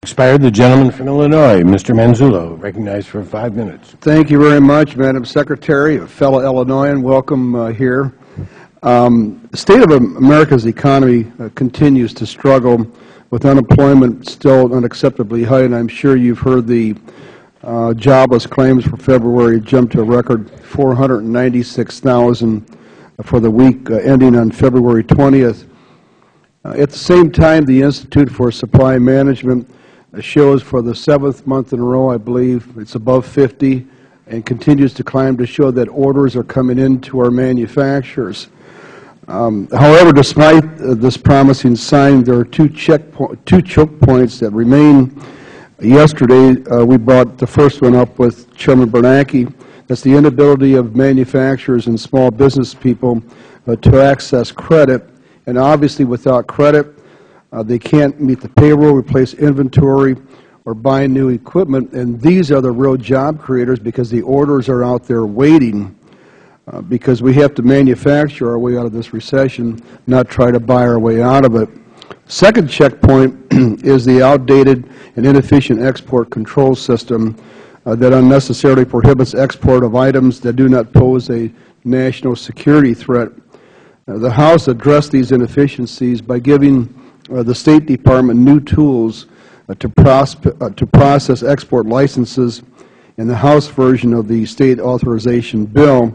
Expired. The gentleman from Illinois, Mr. Manzullo, recognized for 5 minutes. Thank you very much, Madam Secretary, a fellow Illinoisan. Welcome here. The state of America's economy continues to struggle with unemployment still unacceptably high, and I'm sure you've heard the jobless claims for February jumped to a record 496,000 for the week ending on February 20th. At the same time, the Institute for Supply Management shows for the 7th month in a row, I believe, it's above 50 and continues to climb to show that orders are coming into our manufacturers. However, despite this promising sign, there are two choke points that remain. Yesterday, we brought the first one up with Chairman Bernanke. That's the inability of manufacturers and small business people to access credit. And obviously, without credit, they can't meet the payroll, replace inventory, or buy new equipment. And these are the real job creators because the orders are out there waiting because we have to manufacture our way out of this recession, not try to buy our way out of it. Second checkpoint is the outdated and inefficient export control system that unnecessarily prohibits export of items that do not pose a national security threat. The House addressed these inefficiencies by giving the State Department new tools to process export licenses in the House version of the State Authorization Bill.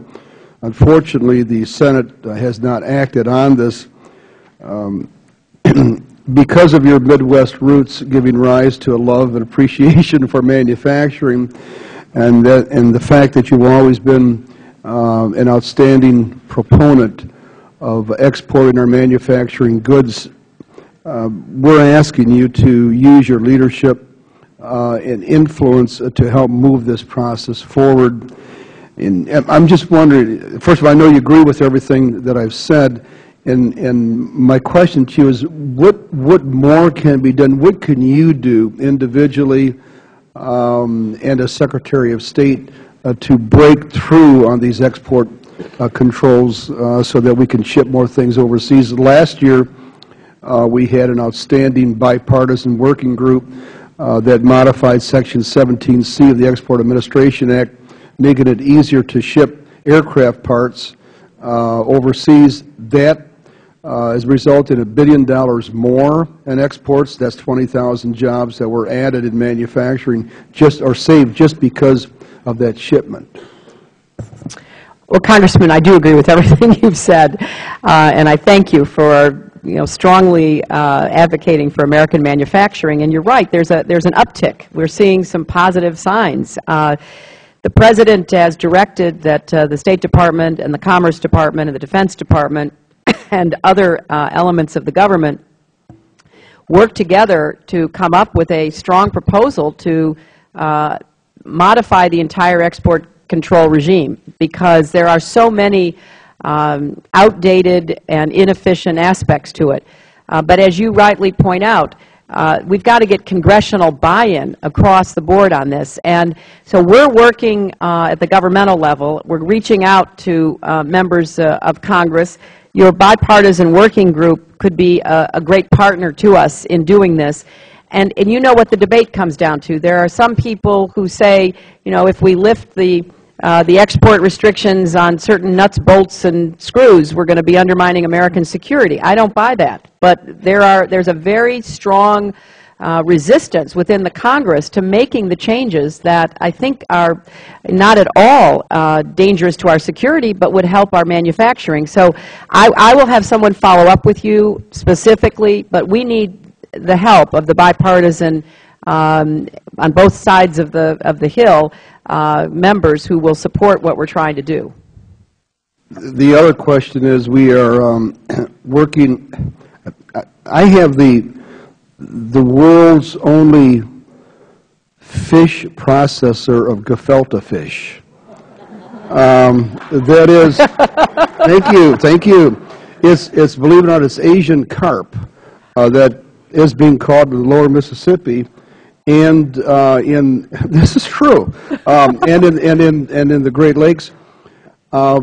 Unfortunately, the Senate has not acted on this. Because of your Midwest roots giving rise to a love and appreciation for manufacturing, and the fact that you've always been an outstanding proponent of exporting our manufacturing goods, we're asking you to use your leadership and influence to help move this process forward. And I'm just wondering, first of all, I know you agree with everything that I've said, and my question to you is, what more can be done? What can you do individually and as Secretary of State to break through on these export controls so that we can ship more things overseas? Last year, we had an outstanding bipartisan working group that modified Section 17C of the Export Administration Act, making it easier to ship aircraft parts overseas. That has resulted in $1 billion more in exports. That's 20,000 jobs that were added in manufacturing or saved just because of that shipment. Well, Congressman, I do agree with everything you've said, and I thank you for strongly advocating for American manufacturing. And you're right, there's an uptick. We're seeing some positive signs. The President has directed that the State Department and the Commerce Department and the Defense Department and other elements of the government work together to come up with a strong proposal to modify the entire export control regime, because there are so many outdated and inefficient aspects to it. But as you rightly point out, we've got to get congressional buy-in across the board on this. And so we're working at the governmental level. We're reaching out to members of Congress. Your bipartisan working group could be a great partner to us in doing this. And you know what the debate comes down to. There are some people who say, if we lift the export restrictions on certain nuts, bolts, and screws, we're going to be undermining American security. I don't buy that. But there's a very strong resistance within the Congress to making the changes that I think are not at all dangerous to our security, but would help our manufacturing. So I will have someone follow up with you specifically, but we need the help of the bipartisan on both sides of the Hill members who will support what we're trying to do. The other question is, we are working. I have the world's only fish processor of gefilte fish. That is, thank you. It's believe it or not, it's Asian carp that is being caught in the lower Mississippi. And this is true, and in the Great Lakes, catch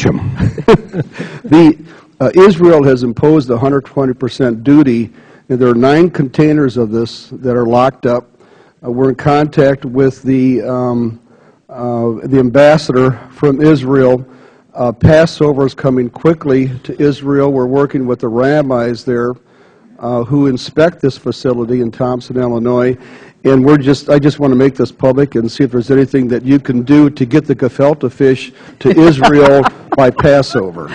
them. Israel has imposed a 120% duty, and there are 9 containers of this that are locked up. We're in contact with the ambassador from Israel. Passover is coming quickly to Israel. We're working with the rabbis there who inspect this facility in Thompson, Illinois. And I just want to make this public and see if there's anything that you can do to get the gefilte fish to Israel by Passover.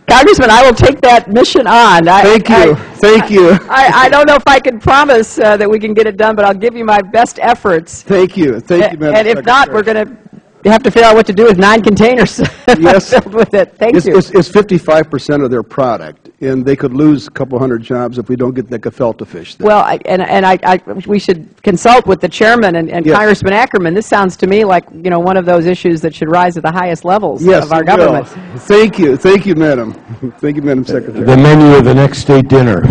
Congressman, I will take that mission on. Thank you. Thank you. I don't know if I can promise that we can get it done, but I'll give you my best efforts. Thank you. Thank you, Madam And if not, we're going to have to figure out what to do with 9 containers Yes. filled with it. Thank you. It's 55% of their product, and they could lose a couple hundred jobs if we don't get the gefilte fish there. Well, we should consult with the chairman and Yes. Congressman Ackerman. This sounds to me like, one of those issues that should rise to the highest levels Yes, of our it will. government. Thank you. Thank you, Madam. Thank you, Madam Secretary. The menu of the next state dinner.